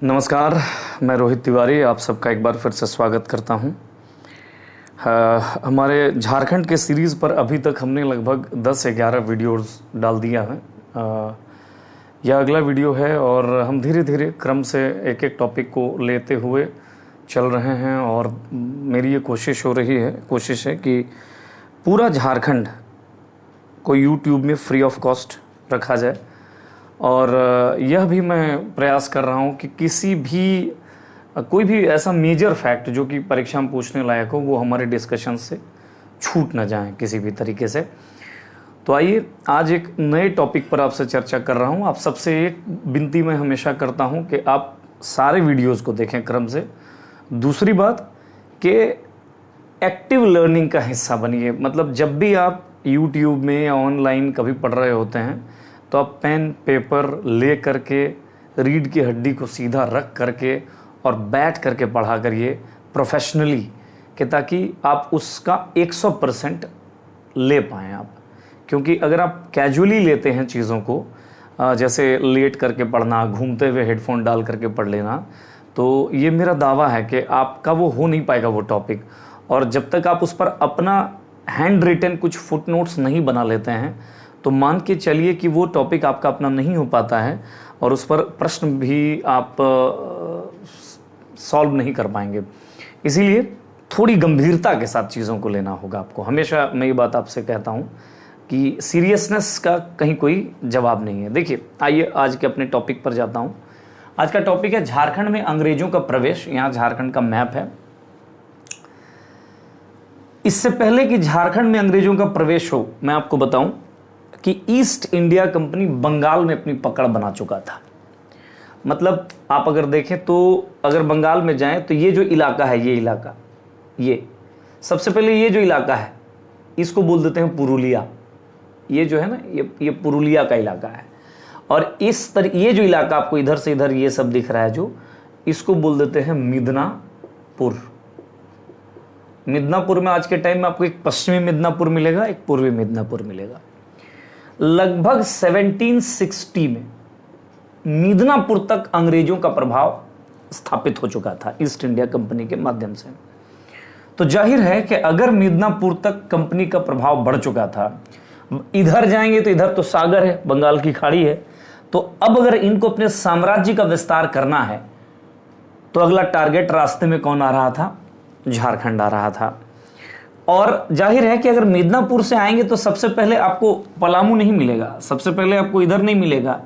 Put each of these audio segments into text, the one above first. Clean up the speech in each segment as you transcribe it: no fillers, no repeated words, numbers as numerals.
नमस्कार, मैं रोहित तिवारी आप सबका एक बार फिर से स्वागत करता हूं। हमारे झारखंड के सीरीज़ पर अभी तक हमने लगभग 10-11 वीडियोस डाल दिया है। यह अगला वीडियो है और हम धीरे धीरे क्रम से एक एक टॉपिक को लेते हुए चल रहे हैं और मेरी ये कोशिश है कि पूरा झारखंड को यूट्यूब में फ्री ऑफ कॉस्ट रखा जाए। और यह भी मैं प्रयास कर रहा हूँ कि कोई भी ऐसा मेजर फैक्ट जो कि परीक्षा में पूछने लायक हो वो हमारे डिस्कशन से छूट ना जाए किसी भी तरीके से। तो आइए आज एक नए टॉपिक पर आपसे चर्चा कर रहा हूँ। आप सबसे एक विनती मैं हमेशा करता हूँ कि आप सारे वीडियोस को देखें क्रम से। दूसरी बात कि एक्टिव लर्निंग का हिस्सा बनिए। मतलब जब भी आप यूट्यूब में या ऑनलाइन कभी पढ़ रहे होते हैं तो आप पेन पेपर ले करके रीढ़ की हड्डी को सीधा रख करके और बैठ करके पढ़ा करिए प्रोफेशनली, कि ताकि आप उसका 100% ले पाएँ आप। क्योंकि अगर आप कैजुअली लेते हैं चीज़ों को, जैसे लेट करके पढ़ना, घूमते हुए हेडफोन डाल करके पढ़ लेना, तो ये मेरा दावा है कि आपका वो हो नहीं पाएगा वो टॉपिक। और जब तक आप उस पर अपना हैंड रिटन कुछ फुटनोट्स नहीं बना लेते हैं तो मान के चलिए कि वो टॉपिक आपका अपना नहीं हो पाता है और उस पर प्रश्न भी आप सॉल्व नहीं कर पाएंगे। इसीलिए थोड़ी गंभीरता के साथ चीज़ों को लेना होगा आपको। हमेशा मैं ये बात आपसे कहता हूँ कि सीरियसनेस का कहीं कोई जवाब नहीं है। देखिए, आइए आज के अपने टॉपिक पर जाता हूँ। आज का टॉपिक है झारखंड में अंग्रेजों का प्रवेश। यहाँ झारखंड का मैप है। इससे पहले कि झारखंड में अंग्रेजों का प्रवेश हो, मैं आपको बताऊं कि ईस्ट इंडिया कंपनी बंगाल में अपनी पकड़ बना चुका था। मतलब आप अगर देखें तो अगर बंगाल में जाएं तो ये जो इलाका है, ये सबसे पहले ये जो इलाका है इसको बोल देते हैं पुरुलिया। ये जो है ना, ये पुरुलिया का इलाका है। और ये जो इलाका आपको इधर से इधर ये सब दिख रहा है जो, इसको बोल देते हैं मिदनापुर। मिदनापुर में आज के टाइम में आपको एक पश्चिमी मिदनापुर मिलेगा, एक पूर्वी मिदनापुर मिलेगा। लगभग 1760 में मिदनापुर तक अंग्रेजों का प्रभाव स्थापित हो चुका था ईस्ट इंडिया कंपनी के माध्यम से। तो जाहिर है कि अगर मिदनापुर तक कंपनी का प्रभाव बढ़ चुका था, इधर जाएंगे तो इधर तो सागर है, बंगाल की खाड़ी है। तो अब अगर इनको अपने साम्राज्य का विस्तार करना है तो अगला टारगेट रास्ते में कौन आ रहा था? झारखंड आ रहा था। और जाहिर है कि अगर मिदनापुर से आएंगे तो सबसे पहले आपको पलामू नहीं मिलेगा, सबसे पहले आपको इधर नहीं मिलेगा,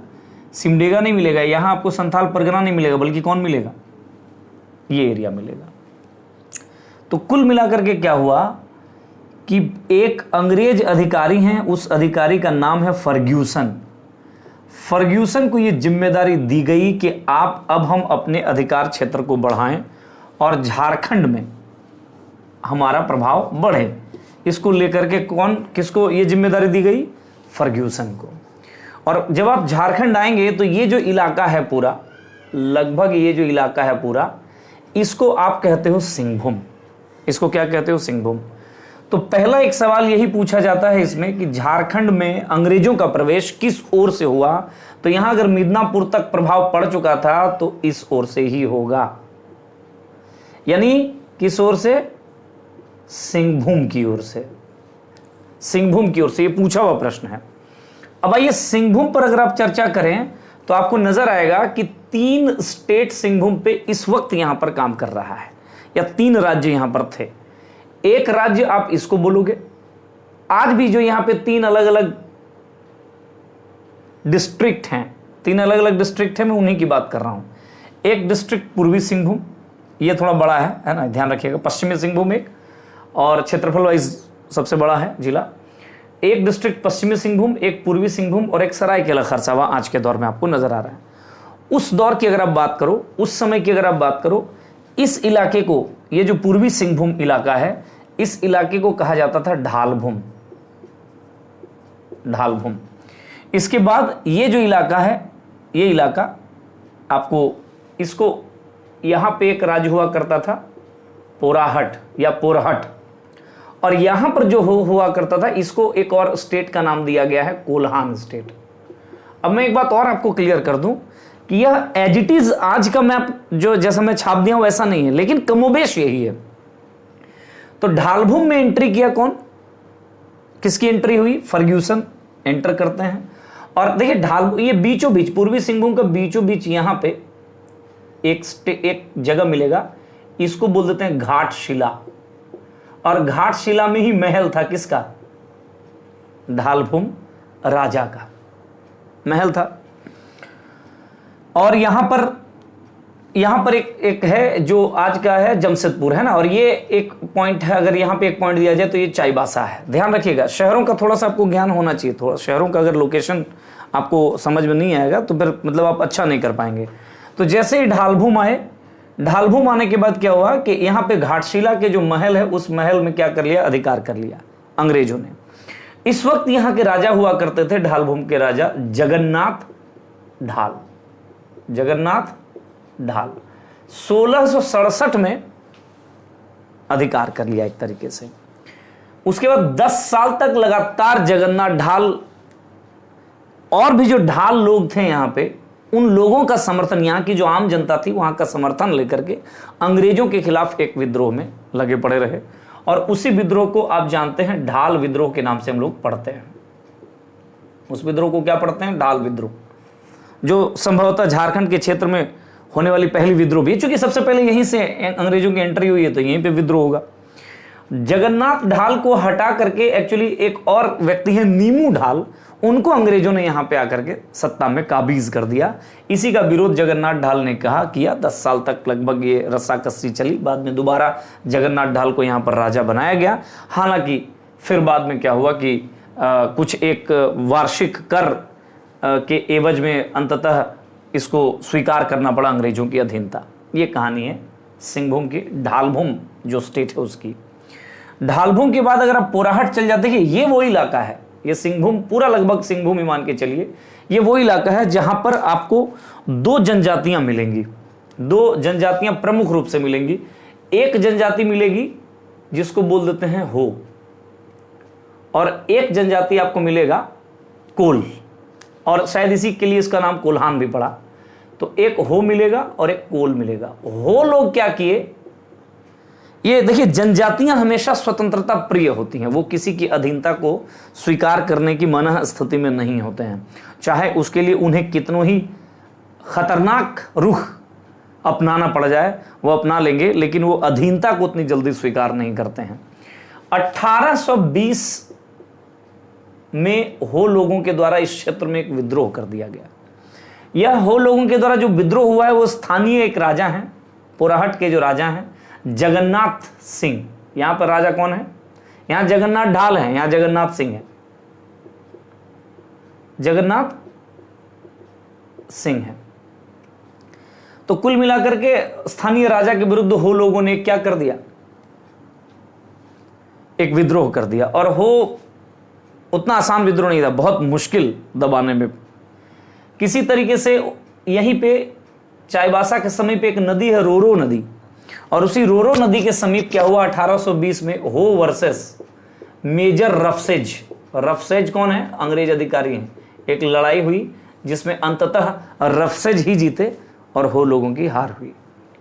सिमडेगा नहीं मिलेगा, यहां आपको संथाल परगना नहीं मिलेगा, बल्कि कौन मिलेगा? ये एरिया मिलेगा। तो कुल मिलाकर के क्या हुआ कि एक अंग्रेज अधिकारी हैं, उस अधिकारी का नाम है फर्ग्यूसन को ये जिम्मेदारी दी गई कि आप अब हम अपने अधिकार क्षेत्र को बढ़ाएं और झारखंड में हमारा प्रभाव बढ़े। इसको लेकर के किसको ये जिम्मेदारी दी गई? फर्ग्यूसन को। और जब आप झारखंड आएंगे तो ये जो इलाका है पूरा, लगभग ये जो इलाका है पूरा, इसको आप कहते हो सिंहभूम। इसको क्या कहते हो? सिंहभूम। तो पहला एक सवाल यही पूछा जाता है इसमें कि झारखंड में अंग्रेजों का प्रवेश किस ओर से हुआ? तो यहां अगर मिदनापुर तक प्रभाव पड़ चुका था तो इस ओर से ही होगा। यानी किस ओर से? सिंहभूम की ओर से। सिंहभूम की ओर से, ये पूछा हुआ प्रश्न है। अब आइए सिंहभूम पर अगर आप चर्चा करें तो आपको नजर आएगा कि 3 स्टेट सिंहभूम पे इस वक्त यहां पर काम कर रहा है, या 3 राज्य यहां पर थे। एक राज्य आप इसको बोलोगे। आज भी जो यहां पे 3 अलग अलग डिस्ट्रिक्ट हैं, 3 अलग अलग डिस्ट्रिक्ट हैं, मैं उन्हीं की बात कर रहा हूं। एक डिस्ट्रिक्ट पूर्वी सिंहभूम, ये थोड़ा बड़ा है ना, ध्यान रखिएगा। पश्चिमी सिंहभूम एक, और क्षेत्रफल वाइज सबसे बड़ा है जिला। एक डिस्ट्रिक्ट पश्चिमी सिंहभूम, एक पूर्वी सिंहभूम और एक सरायकेला खरसावां आज के दौर में आपको नजर आ रहा है। उस दौर की अगर आप बात करो, उस समय की अगर आप बात करो, इस इलाके को, ये जो पूर्वी सिंहभूम इलाका है, इस इलाके को कहा जाता था ढालभूम। इसके बाद ये जो इलाका है, ये इलाका आपको, इसको यहां पे एक राज्य हुआ करता था पोराहट या पोरहट, और यहां पर जो हुआ करता था इसको एक और स्टेट का नाम दिया गया है कोल्हान स्टेट। अब मैं एक बात और आपको क्लियर कर दूं कि यह एज इट इज आज का मैप जो जैसा मैं छाप दिया हूं वैसा नहीं है, लेकिन कमोबेश यही है। तो ढालभूम में एंट्री किया कौन, किसकी एंट्री हुई, फर्ग्यूसन एंटर करते हैं। और देखिए ढाल ये बीचों बीच, पूर्वी सिंहभूम का बीचों बीच यहां पे एक जगह मिलेगा, इसको बोल देते हैं घाटशिला। और घाटशिला में ही महल था किसका, ढालभूम राजा का महल था। और यहां पर एक है जो आज का है जमशेदपुर, है ना। और ये एक पॉइंट है, अगर यहां पे एक पॉइंट दिया जाए तो ये चाईबासा है। ध्यान रखिएगा, शहरों का थोड़ा सा आपको ज्ञान होना चाहिए। थोड़ा शहरों का अगर लोकेशन आपको समझ में नहीं आएगा तो फिर मतलब आप अच्छा नहीं कर पाएंगे। तो जैसे ही ढालभूम आए, ढालभूम आने के बाद क्या हुआ कि यहां पे घाटशिला के जो महल है उस महल में क्या कर लिया, अधिकार कर लिया अंग्रेजों ने। इस वक्त यहां के राजा हुआ करते थे ढालभूम के राजा जगन्नाथ ढाल। जगन्नाथ ढाल 1667 में अधिकार कर लिया एक तरीके से। उसके बाद 10 साल तक लगातार जगन्नाथ ढाल और भी जो ढाल लोग थे यहां पे, उन लोगों का समर्थन, यहां की जो आम जनता थी वहां का समर्थन लेकर के अंग्रेजों के खिलाफ एक विद्रोह में लगे पड़े रहे। और उसी विद्रोह को आप जानते हैं ढाल विद्रोह के नाम से हम लोग पढ़ते हैं। उस विद्रोह को क्या पढ़ते हैं, ढाल विद्रोह, जो संभवतः झारखंड के क्षेत्र में होने वाली पहली विद्रोह भी है, क्योंकि सबसे पहले यहीं से अंग्रेजों की एंट्री हुई है तो यहीं पे विद्रोह होगा। जगन्नाथ ढाल को हटा करके एक्चुअली एक और व्यक्ति है नीमू ढाल, उनको अंग्रेजों ने यहां पे आकर के सत्ता में काबीज कर दिया। इसी का विरोध जगन्नाथ ढाल ने किया। 10 साल तक लगभग ये रस्साकस्सी चली। बाद में दोबारा जगन्नाथ ढाल को यहां पर राजा बनाया गया। हालांकि फिर बाद में क्या हुआ कि कुछ एक वार्षिक कर के एवज में अंततः इसको स्वीकार करना पड़ा अंग्रेजों की अधीनता। ये कहानी है सिंहभूम की, ढालभूम जो स्टेट है उसकी। ढालभूम के बाद अगर आप पोराहट चल जाते हैं, ये वो इलाका है, ये सिंहभूम पूरा लगभग सिंहभूम ही मान के चलिए, ये वो इलाका है जहां पर आपको 2 जनजातियां मिलेंगी। 2 जनजातियां प्रमुख रूप से मिलेंगी। एक जनजाति मिलेगी जिसको बोल देते हैं हो, और एक जनजाति आपको मिलेगा कोल, और शायद इसी के लिए इसका नाम कोल्हान भी पड़ा। तो एक हो मिलेगा और एक कोल मिलेगा। हो लोग क्या किए, ये देखिए जनजातियां हमेशा स्वतंत्रता प्रिय होती हैं, वो किसी की अधीनता को स्वीकार करने की मनः स्थिति में नहीं होते हैं, चाहे उसके लिए उन्हें कितनों ही खतरनाक रुख अपनाना पड़ जाए वो अपना लेंगे, लेकिन वो अधीनता को उतनी जल्दी स्वीकार नहीं करते हैं। 1820 में हो लोगों के द्वारा इस क्षेत्र में एक विद्रोह कर दिया गया। यह हो लोगों के द्वारा जो विद्रोह हुआ है वो स्थानीय एक राजा हैं, पोराहट के जो राजा हैं जगन्नाथ सिंह। यहां पर राजा कौन है, यहां जगन्नाथ ढाल है, यहां जगन्नाथ सिंह है, जगन्नाथ सिंह है। तो कुल मिलाकर के स्थानीय राजा के विरुद्ध हो लोगों ने क्या कर दिया, एक विद्रोह कर दिया। और हो उतना आसान विद्रोह नहीं था, बहुत मुश्किल दबाने में। किसी तरीके से यहीं पे चाईबासा के समीप एक नदी है रोरो नदी, और उसी रोरो नदी के समीप क्या हुआ 1820 में हो वर्सेस मेजर रफसेज। रफसेज कौन है, अंग्रेज अधिकारी हैं। एक लड़ाई हुई जिसमें अंततः रफसेज ही जीते और हो लोगों की हार हुई।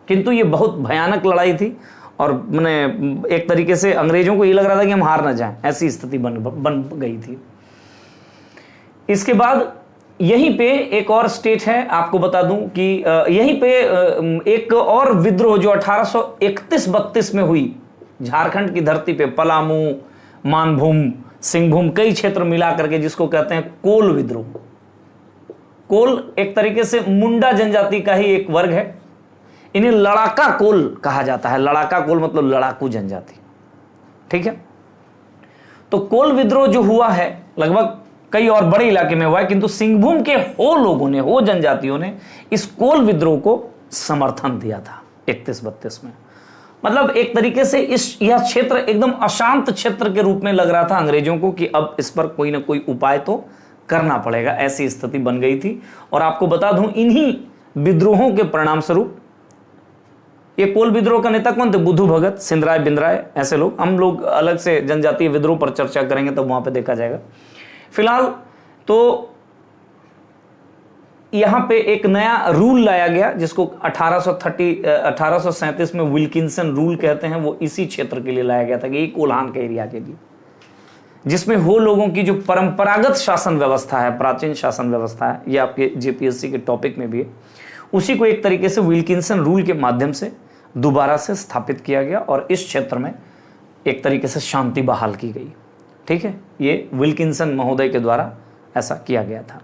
किंतु ये बहुत भयानक लड़ाई थी और मैंने एक तरीके से अंग्रेजों को ये लग रहा था कि हम हार ना जाएं, ऐसी स्थिति बन गई थी। इसके बाद यहीं पे एक और स्टेट है, आपको बता दूं कि यहीं पे एक और विद्रोह जो 1831-32 में हुई झारखंड की धरती पे, पलामू, मानभूम, सिंहभूम, कई क्षेत्र मिला करके, जिसको कहते हैं कोल विद्रोह। कोल एक तरीके से मुंडा जनजाति का ही एक वर्ग है, इन्हें लड़ाका कोल कहा जाता है। लड़ाका कोल मतलब लड़ाकू जनजाति, ठीक है। तो कोल विद्रोह जो हुआ है लगभग कई और बड़े इलाके में हुआ है, किंतु सिंहभूम के हो लोगों ने, हो जनजातियों ने इस कोल विद्रोह को समर्थन दिया था 31-32 में। मतलब एक तरीके से यह क्षेत्र एकदम अशांत क्षेत्र के रूप में लग रहा था अंग्रेजों को कि अब इस पर कोई ना कोई उपाय तो करना पड़ेगा, ऐसी स्थिति बन गई थी। और आपको बता दूं इन्हीं विद्रोहों के परिणाम स्वरूप, ये कोल विद्रोह का नेता कौन थे, बुद्धू भगत, सिंधराय बिंद्राय, ऐसे लोग। हम लोग अलग से जनजातीय विद्रोह पर चर्चा करेंगे तब वहां पे देखा जाएगा। फिलहाल तो यहाँ पे एक नया रूल लाया गया जिसको 1837 में विल्किंसन रूल कहते हैं। वो इसी क्षेत्र के लिए लाया गया था कि ये कोल्हान के एरिया के लिए, जिसमें हो लोगों की जो परंपरागत शासन व्यवस्था है, प्राचीन शासन व्यवस्था है, ये आपके जेपीएससी के टॉपिक में भी है, उसी को एक तरीके से विल्किंसन रूल के माध्यम से दोबारा से स्थापित किया गया और इस क्षेत्र में एक तरीके से शांति बहाल की गई। ठीक है, ये विल्किंसन महोदय के द्वारा ऐसा किया गया था।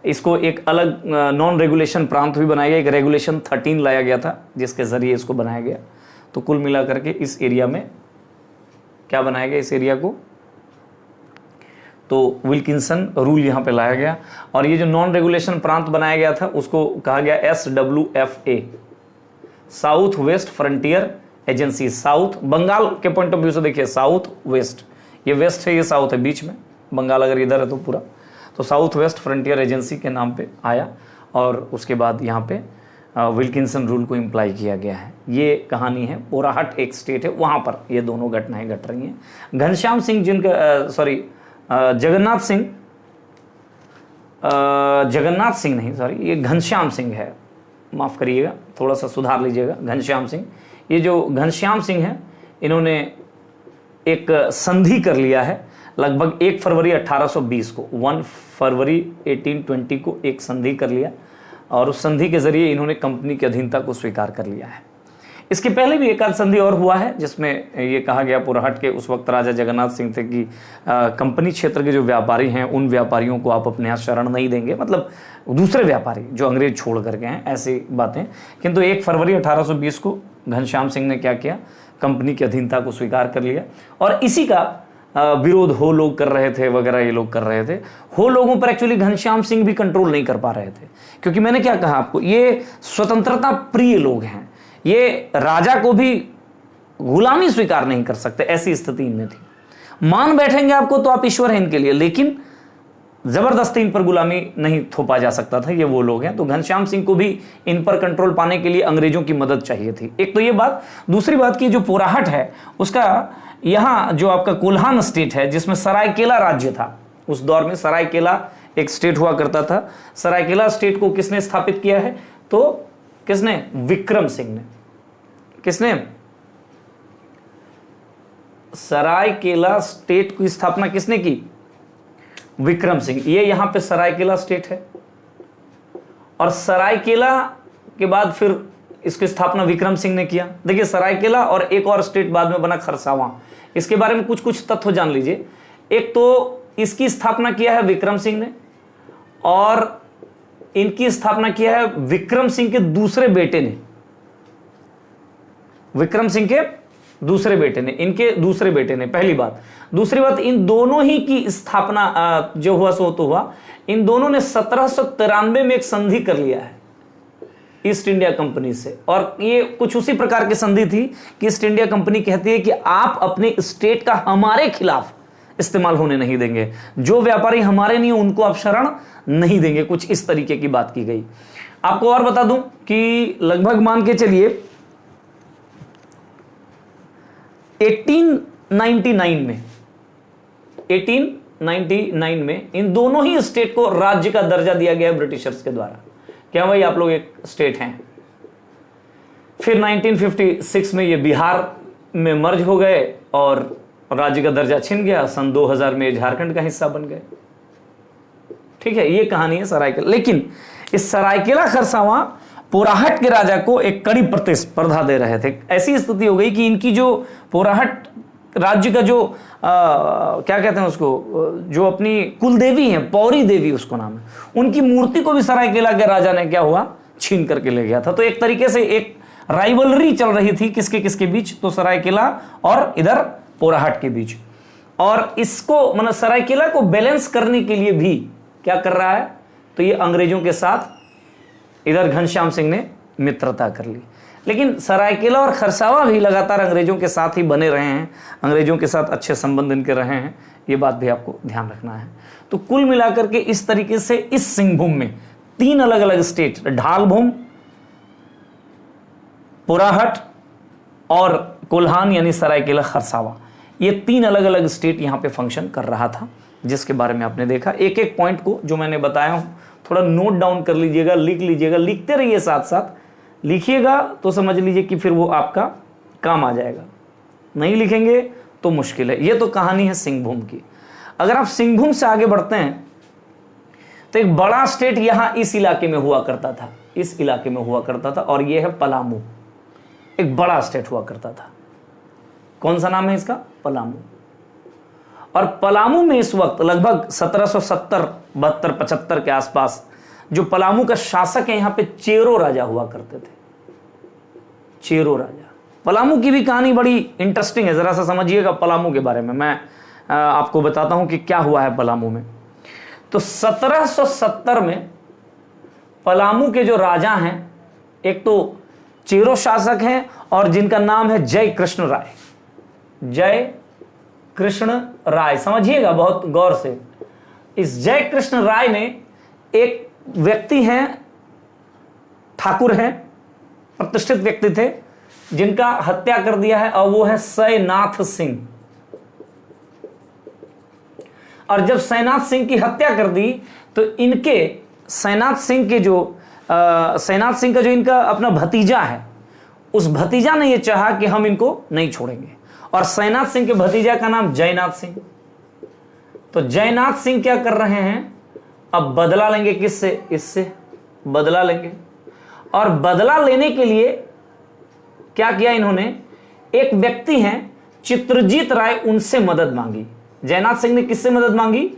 इसको एक अलग नॉन रेगुलेशन प्रांत भी बनाया गया, एक रेगुलेशन 13 लाया गया था जिसके जरिए इसको बनाया गया। तो कुल मिलाकर के इस एरिया में क्या बनाया गया, इस एरिया को तो विल्किंसन रूल यहाँ पे लाया गया। और ये जो नॉन रेगुलेशन प्रांत बनाया गया था उसको कहा गया SWFA, south west frontier agency. South Bengal के पॉइंट ऑफ व्यू से देखिए, साउथ वेस्ट, ये वेस्ट है, ये साउथ है, बीच में बंगाल अगर इधर है तो पूरा, तो साउथ वेस्ट फ्रंटियर एजेंसी के नाम पे आया और उसके बाद यहाँ पे विल्किंसन रूल को इम्प्लाई किया गया है। ये कहानी है। पोराहट एक स्टेट है, वहाँ पर ये दोनों घटनाएं घट रही हैं। घनश्याम सिंह जिनका जगन्नाथ सिंह नहीं, सॉरी, ये घनश्याम सिंह है, माफ़ करिएगा, थोड़ा सा सुधार लीजिएगा, घनश्याम सिंह। ये जो घनश्याम सिंह हैं इन्होंने एक संधि कर लिया है लगभग 1 फरवरी 1820 को, 1 फरवरी 1820 को एक संधि कर लिया और उस संधि के जरिए इन्होंने कंपनी की अधीनता को स्वीकार कर लिया है। इसके पहले भी एक आध संधि और हुआ है जिसमें ये कहा गया पोराहट के उस वक्त राजा जगन्नाथ सिंह थे कि कंपनी क्षेत्र के जो व्यापारी हैं उन व्यापारियों को आप अपने यहाँ शरण नहीं देंगे, मतलब दूसरे व्यापारी जो अंग्रेज छोड़ करके हैं, ऐसी बातें। किंतु 1 फरवरी 1820 को घनश्याम सिंह ने क्या किया, कंपनी की अधीनता को स्वीकार कर लिया और इसी का विरोध हो लोग कर रहे थे वगैरह, ये लोग कर रहे थे। हो लोगों पर एक्चुअली घनश्याम सिंह भी कंट्रोल नहीं कर पा रहे थे, क्योंकि मैंने क्या कहा आपको, ये स्वतंत्रता प्रिय लोग हैं, ये राजा को भी गुलामी स्वीकार नहीं कर सकते, ऐसी स्थिति इनमें थी। मान बैठेंगे आपको तो आप ईश्वर हैं इनके लिए, लेकिन जबरदस्ती इन पर गुलामी नहीं थोपा जा सकता था, ये वो लोग हैं। तो घनश्याम सिंह को भी इन पर कंट्रोल पाने के लिए अंग्रेजों की मदद चाहिए थी। एक तो ये बात, दूसरी बात की जो पोराहट है उसका यहाँ जो आपका कोल्हान स्टेट है जिसमें सरायकेला राज्य था, उस दौर में सरायकेला एक स्टेट हुआ करता था। सरायकेला स्टेट को किसने स्थापित किया है, तो किसने, विक्रम सिंह ने। किसने, सरायकेला स्टेट की स्थापना किसने की, विक्रम सिंह। ये यहां पे सरायकेला स्टेट है और सरायकेला के बाद फिर इसकी स्थापना विक्रम सिंह ने किया। देखिए सरायकेला और एक और स्टेट बाद में बना खरसावां, इसके बारे में कुछ कुछ तथ्य जान लीजिए। एक तो इसकी स्थापना किया है विक्रम सिंह ने और इनकी स्थापना किया है विक्रम सिंह के दूसरे बेटे ने, विक्रम सिंह के दूसरे बेटे ने, इनके दूसरे बेटे ने, पहली बात। दूसरी बात, इन दोनों ही की स्थापना जो हुआ सो तो हुआ, इन दोनों ने 1793 में एक संधि कर लिया है ईस्ट इंडिया कंपनी से। और ये कुछ उसी प्रकार की संधि थी कि ईस्ट इंडिया कंपनी कहती है कि आप अपने स्टेट का हमारे खिलाफ इस्तेमाल होने नहीं देंगे, जो व्यापारी हमारे नहीं उनको आप शरण नहीं देंगे, कुछ इस तरीके की बात की गई। आपको और बता दूं कि लगभग मान के चलिए 1899 में इन दोनों ही स्टेट को राज्य का दर्जा दिया गया ब्रिटिशर्स के द्वारा। क्या भाई आप लोग एक स्टेट हैं। फिर 1956 में ये बिहार में मर्ज हो गए और राज्य का दर्जा छिन गया। सन 2000 में झारखंड का हिस्सा बन गए। ठीक है, ये कहानी है सरायकेला। लेकिन इस सरायकेला खरसावां पोराहट के राजा को एक कड़ी प्रतिस्पर्धा दे रहे थे। ऐसी स्थिति हो गई कि इनकी जो पोराहट राज्य का जो क्या कहते हैं उसको, जो अपनी कुल देवी है, पौरी देवी उसको नाम है, उनकी मूर्ति को भी सरायकेला के राजा ने क्या हुआ, छीन करके ले गया था। तो एक तरीके से एक राइवलरी चल रही थी किसके किसके बीच, तो सरायकेला और इधर पोराहट के बीच। और इसको मतलब सरायकेला को बैलेंस करने के लिए भी क्या कर रहा है, तो ये अंग्रेजों के साथ इधर घनश्याम सिंह ने मित्रता कर ली। लेकिन सरायकेला और खरसावां भी लगातार अंग्रेजों के साथ ही बने रहे हैं, अंग्रेजों के साथ अच्छे संबंध इनके रहे हैं, ये बात भी आपको ध्यान रखना है। तो कुल मिलाकर के इस तरीके से इस सिंहभूम में 3 अलग अलग स्टेट, ढालभूम, पोराहट और कोल्हान यानी सरायकेला खरसावां, ये 3 अलग अलग स्टेट यहां पे फंक्शन कर रहा था, जिसके बारे में आपने देखा। एक एक पॉइंट को जो मैंने बताया हूं थोड़ा नोट डाउन कर लीजिएगा, लिख लीजिएगा, लिखते रहिए, साथ साथ लिखिएगा तो समझ लीजिए कि फिर वो आपका काम आ जाएगा। नहीं लिखेंगे तो मुश्किल है। ये तो कहानी है सिंहभूम की। अगर आप सिंहभूम से आगे बढ़ते हैं तो एक बड़ा स्टेट यहां इस इलाके में हुआ करता था, इस इलाके में हुआ करता था, और यह है पलामू। एक बड़ा स्टेट हुआ करता था। कौन सा नाम है इसका? पलामू। और पलामू में इस वक्त लगभग 1770, 72, 75 के आसपास जो पलामू का शासक है, यहां पे चेरो राजा हुआ करते थे। चेरो राजा। पलामू की भी कहानी बड़ी इंटरेस्टिंग है, जरा सा समझिएगा पलामू के बारे में। मैं आपको बताता हूं कि क्या हुआ है पलामू में। तो 1770 में पलामू के जो राजा हैं, एक तो चेरो शासक हैं और जिनका नाम है जय कृष्ण राय। जय कृष्ण राय, समझिएगा बहुत गौर से। इस जय कृष्ण राय ने, एक व्यक्ति हैं, ठाकुर हैं, प्रतिष्ठित व्यक्ति थे, जिनका हत्या कर दिया है, और वो है सैनाथ सिंह। और जब सैनाथ सिंह की हत्या कर दी तो इनके सैनाथ सिंह का जो इनका अपना भतीजा है, उस भतीजा ने यह चाहा कि हम इनको नहीं छोड़ेंगे, और सैनाथ सिंह के भतीजा का नाम जयनाथ सिंह। तो जयनाथ सिंह क्या कर रहे हैं, अब बदला लेंगे। किससे? इससे बदला लेंगे। और बदला लेने के लिए क्या किया इन्होंने, एक व्यक्ति हैं चित्रजीत राय, उनसे मदद मांगी। जयनाथ सिंह ने किससे मदद मांगी?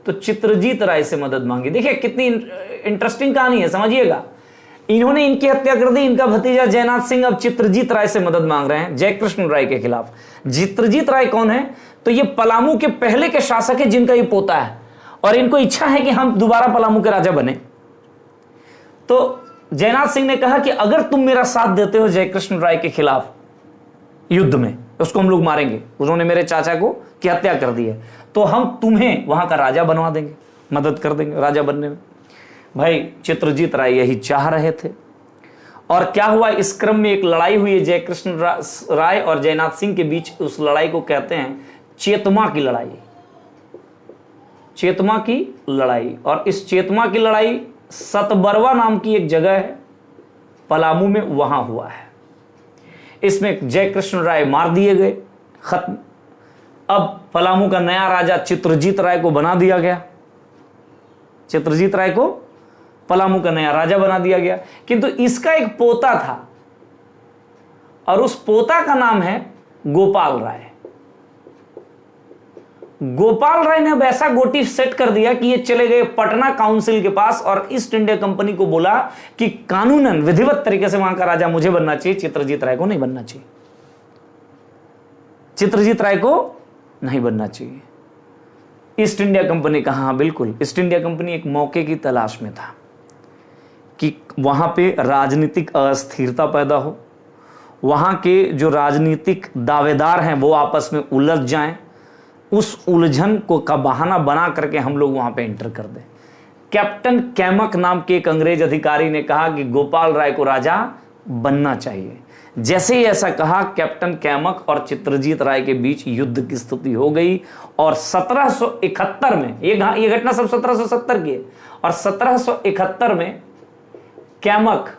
तो चित्रजीत राय से मदद मांगी। देखिए कितनी इंटरेस्टिंग कहानी है, समझिएगा। इन्होंने इनकी हत्या कर दी, इनका भतीजा जयनाथ सिंह अब चित्रजीत राय से मदद मांग रहे हैं जय कृष्ण राय के खिलाफ। चित्रजीत राय कौन है? तो ये पलामू के पहले के शासक है, जिनका ये पोता है, और इनको इच्छा है कि हम दोबारा पलामू के राजा बने। तो जयनाथ सिंह ने कहा कि अगर तुम मेरा साथ देते हो जय कृष्ण राय के खिलाफ युद्ध में, उसको हम लोग मारेंगे, उन्होंने मेरे चाचा को की हत्या कर दी है, तो हम तुम्हें वहां का राजा बनवा देंगे, मदद कर देंगे राजा बनने में। भाई चित्रजीत राय यही चाह रहे थे। और क्या हुआ, इस क्रम में एक लड़ाई हुई है जय कृष्ण राय और जयनाथ सिंह के बीच। उस लड़ाई को कहते हैं चेतमा की लड़ाई। चेतमा की लड़ाई। और इस चेतमा की लड़ाई सतबरवा नाम की एक जगह है पलामू में, वहां हुआ है। इसमें जय कृष्ण राय मार दिए गए, खत्म। अब पलामू का नया राजा चित्रजीत राय को बना दिया गया। चित्रजीत राय को पलामू का नया राजा बना दिया गया। किंतु इसका एक पोता था, और उस पोता का नाम है गोपाल राय। गोपाल राय ने अब ऐसा गोटी सेट कर दिया कि ये चले गए पटना काउंसिल के पास और ईस्ट इंडिया कंपनी को बोला कि कानूनन विधिवत तरीके से वहां का राजा मुझे बनना चाहिए, चित्रजीत राय को नहीं बनना चाहिए। चित्रजीत राय को नहीं बनना चाहिए। ईस्ट इंडिया कंपनी कहा, हाँ बिल्कुल, ईस्ट इंडिया कंपनी एक मौके की तलाश में था कि वहां पे राजनीतिक अस्थिरता पैदा हो, वहां के जो राजनीतिक दावेदार हैं वो आपस में उलझ जाएं, उस उलझन को का बहाना बना करके हम लोग वहां पे एंटर कर दें। कैप्टन कैमक नाम के एक अंग्रेज अधिकारी ने कहा कि गोपाल राय को राजा बनना चाहिए। जैसे ही ऐसा कहा, कैप्टन कैमक और चित्रजीत राय के बीच युद्ध की स्थिति हो गई। और 1771 में, ये घटना सब 1770 की है, और 1771 में कैमक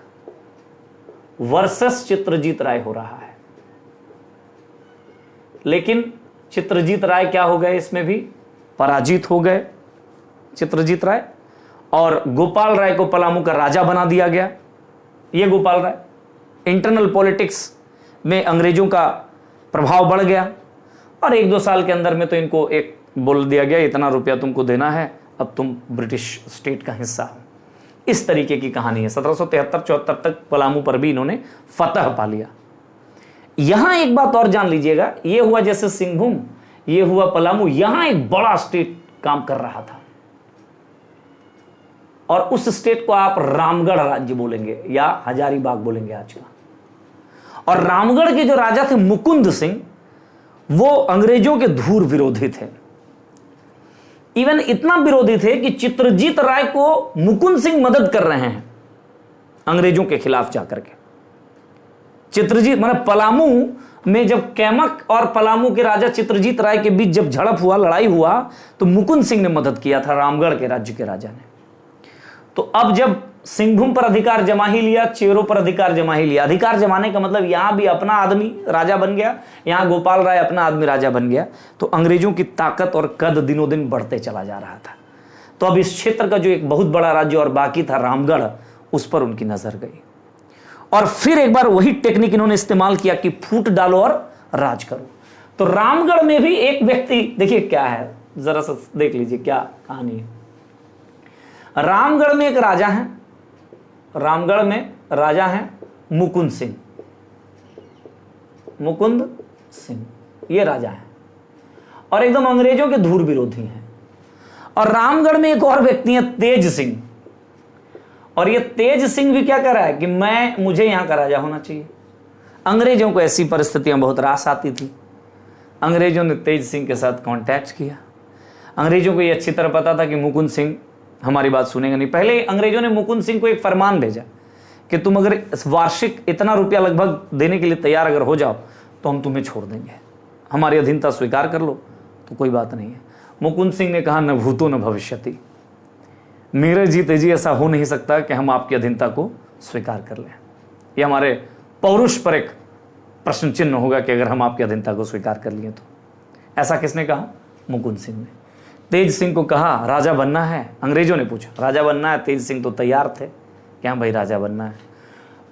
वर्सेस चित्रजीत राय हो रहा है। लेकिन चित्रजीत राय क्या हो गए, इसमें भी पराजित हो गए चित्रजीत राय, और गोपाल राय को पलामू का राजा बना दिया गया। ये गोपाल राय, इंटरनल पॉलिटिक्स में अंग्रेजों का प्रभाव बढ़ गया, और 1-2 साल के अंदर में तो इनको एक बोल दिया गया, इतना रुपया तुमको देना है, अब तुम ब्रिटिश स्टेट का हिस्सा हो। इस तरीके की कहानी है। 1773-74 तक पलामू पर भी इन्होंने फतह पा लिया। यहां एक बात और जान लीजिएगा, ये हुआ जैसे सिंहभूम, ये हुआ पलामू, यहां एक बड़ा स्टेट काम कर रहा था, और उस स्टेट को आप रामगढ़ राज्य बोलेंगे या हजारीबाग बोलेंगे आज का। और रामगढ़ के जो राजा थे मुकुंद सिंह, वो अंग्रेजों के धूर विरोधी थे। इवन इतना विरोधी थे कि चित्रजीत राय को मुकुंद सिंह मदद कर रहे हैं अंग्रेजों के खिलाफ जाकर के। चित्रजीत मतलब पलामू में जब कैमक और पलामू के राजा चित्रजीत राय के बीच जब झड़प हुआ, लड़ाई हुआ, तो मुकुंद सिंह ने मदद किया था रामगढ़ के राज्य के राजा ने। तो अब जब सिंहभूम पर अधिकार जमा ही लिया, चेरों पर अधिकार जमा ही लिया, अधिकार जमाने का मतलब यहां भी अपना आदमी राजा बन गया, यहां गोपाल राय अपना आदमी राजा बन गया, तो अंग्रेजों की ताकत और कद दिनों दिन बढ़ते चला जा रहा था। तो अब इस क्षेत्र का जो एक बहुत बड़ा राज्य और बाकी था रामगढ़, उस पर उनकी नजर गई और फिर एक बार वही टेक्निक इन्होंने इस्तेमाल किया कि फूट डालो और राज करो। तो रामगढ़ में भी एक व्यक्ति, देखिए क्या है, जरा सा देख लीजिए क्या कहानी है। रामगढ़ में एक राजा है, रामगढ़ में राजा है मुकुंद सिंह, मुकुंद सिंह ये राजा है और एकदम अंग्रेजों के धूर विरोधी हैं। और रामगढ़ में एक और व्यक्ति है तेज सिंह, और ये तेज सिंह भी क्या कर रहा है कि मुझे यहां का राजा होना चाहिए। अंग्रेजों को ऐसी परिस्थितियां बहुत रास आती थी। अंग्रेजों ने तेज सिंह के साथ कांटेक्ट किया। अंग्रेजों को ये अच्छी तरह पता था कि मुकुंद सिंह हमारी बात सुनेगा नहीं। पहले अंग्रेजों ने मुकुंद सिंह को एक फरमान भेजा कि तुम अगर वार्षिक इतना रुपया लगभग देने के लिए तैयार अगर हो जाओ तो हम तुम्हें छोड़ देंगे, हमारी अधीनता स्वीकार कर लो तो कोई बात नहीं है। मुकुंद सिंह ने कहा, न भूतो न भविष्यति, मेरे जीते जी ऐसा हो नहीं सकता कि हम आपकी अधीनता को स्वीकार कर लें। ये हमारे पौरुष पर एक प्रश्न चिन्ह होगा कि अगर हम आपकी अधीनता को स्वीकार कर लिए तो। ऐसा किसने कहा? मुकुंद सिंह ने। तेज सिंह को कहा राजा बनना है, अंग्रेजों ने पूछा राजा बनना है, तेज सिंह तो तैयार थे क्या भाई राजा बनना है।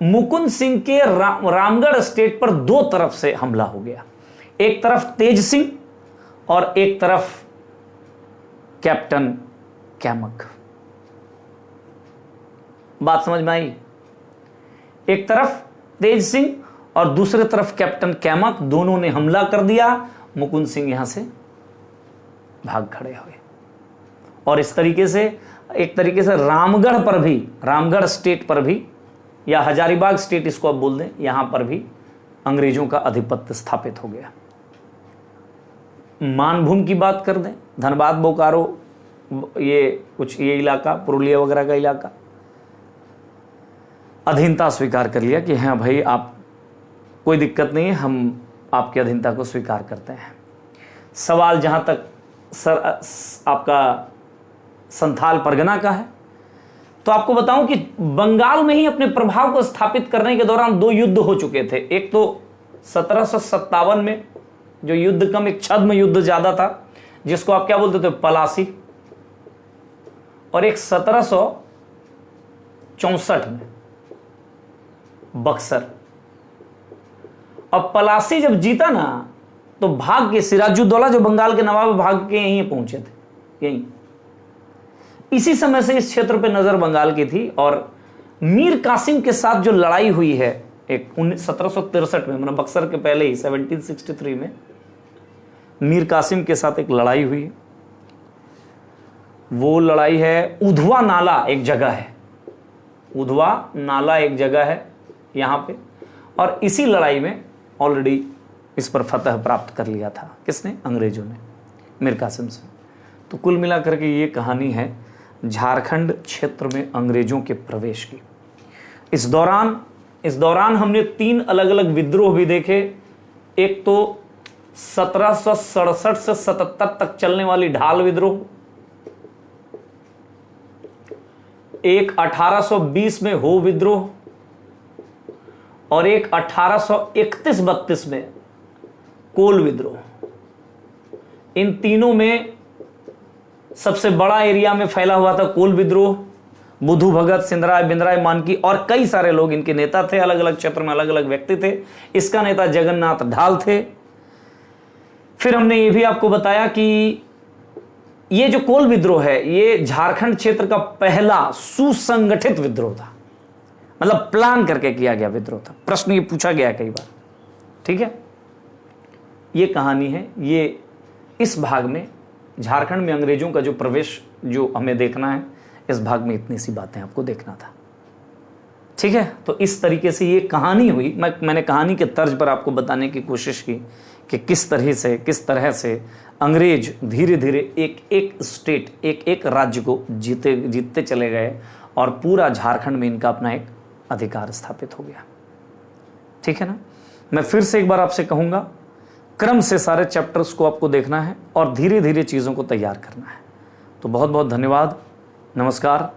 मुकुंद सिंह के रामगढ़ स्टेट पर दो तरफ से हमला हो गया, एक तरफ तेज सिंह और एक तरफ कैप्टन कैमक। बात समझ में आई? एक तरफ तेज सिंह और दूसरे तरफ कैप्टन कैमक, दोनों ने हमला कर दिया। मुकुंद सिंह यहां से भाग खड़े हुए और इस तरीके से एक तरीके से रामगढ़ पर भी, रामगढ़ स्टेट पर भी या हजारीबाग स्टेट इसको आप बोल दें, यहां पर भी अंग्रेजों का आधिपत्य स्थापित हो गया। मानभूम की बात कर दें, धनबाद बोकारो ये इलाका, पुरुलिया वगैरह का इलाका, अधीनता स्वीकार कर लिया कि हाँ भाई आप कोई दिक्कत नहीं है, हम आपकी अधीनता को स्वीकार करते हैं। सवाल जहां तक आपका संथाल परगना का है, तो आपको बताऊं कि बंगाल में ही अपने प्रभाव को स्थापित करने के दौरान दो युद्ध हो चुके थे। एक तो 1757 में जो युद्ध कम, एक छद्म युद्ध ज्यादा था जिसको आप क्या बोलते थे, पलासी, और एक 1764 में बक्सर। अब पलासी जब जीता ना तो भाग के सिराजुद्दौला जो बंगाल के नवाब भाग के यहीं पहुंचे थे, यहीं। इसी समय से इस क्षेत्र पे नजर बंगाल की थी और मीर कासिम के साथ जो लड़ाई हुई है एक 1763 में, मतलब बक्सर के पहले ही 1763 में मीर कासिम के साथ एक लड़ाई हुई। वो लड़ाई है उधवा नाला एक जगह है, उधवा नाला एक जगह है यहां पे, और इसी लड़ाई में ऑलरेडी इस पर फतह प्राप्त कर लिया था। किसने? अंग्रेजों ने, मीर कासिम से। तो कुल मिलाकर के ये कहानी है झारखंड क्षेत्र में अंग्रेजों के प्रवेश की। इस दौरान हमने 3 अलग अलग विद्रोह भी देखे। एक तो 1767 से 77 तक चलने वाली ढाल विद्रोह, एक 1820 में हो विद्रोह, और एक 1831-32 में कोल विद्रोह। इन तीनों में सबसे बड़ा एरिया में फैला हुआ था कोल विद्रोह। बुधू भगत, सिंधराय, बिंद्राय, मानकी और कई सारे लोग इनके नेता थे, अलग अलग क्षेत्र में अलग अलग व्यक्ति थे। इसका नेता जगन्नाथ ढाल थे। फिर हमने ये भी आपको बताया कि ये जो कोल विद्रोह है ये झारखंड क्षेत्र का पहला सुसंगठित विद्रोह था, मतलब प्लान करके किया गया विद्रोह था। प्रश्न ये पूछा गया कई बार, ठीक है। ये कहानी है। ये इस भाग में झारखंड में अंग्रेजों का जो प्रवेश जो हमें देखना है, इस भाग में इतनी सी बातें आपको देखना था, ठीक है। तो इस तरीके से ये कहानी हुई। मैंने कहानी के तर्ज पर आपको बताने की कोशिश की कि किस तरह से अंग्रेज धीरे धीरे एक एक स्टेट, एक एक राज्य को जीतते चले गए और पूरा झारखंड में इनका अपना एक अधिकार स्थापित हो गया, ठीक है ना। मैं फिर से एक बार आपसे कहूंगा, क्रम से सारे चैप्टर्स को आपको देखना है और धीरे धीरे चीज़ों को तैयार करना है। तो बहुत बहुत धन्यवाद, नमस्कार।